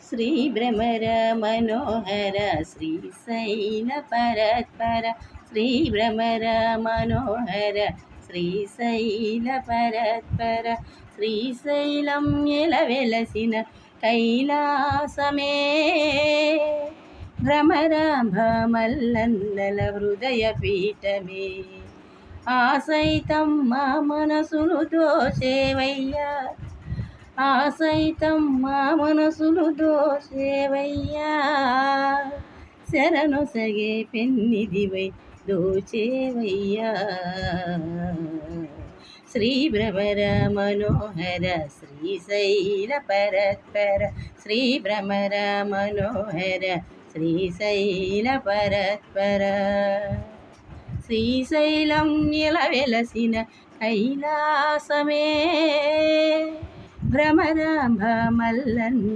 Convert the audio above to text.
శ్రీభ్రమర మనోహర శ్రీశైల పరత్పర శ్రీభ్రమర మనోహర శ్రీశైల పరత్పర శ్రీశైలం ఎలవెలసిన కైలాసమే భ్రమరాంభ మల్లన్నల హృదయ పీఠమే ఆ సైతం మా మనసును దోచేవయ్యా ఆ సైతం మా మనసును దోచేవయ్యా శరణు సగే పెన్నిదివై దోచేవయ్యా శ్రీభ్రమర మనోహర శ్రీశైల పరత్పర శ్రీభ్రమర మనోహర శ్రీశైల పరత్పర శ్రీశైలం నిలవెలసిన కైలాసమే భ్రమరాంభ మల్లన్న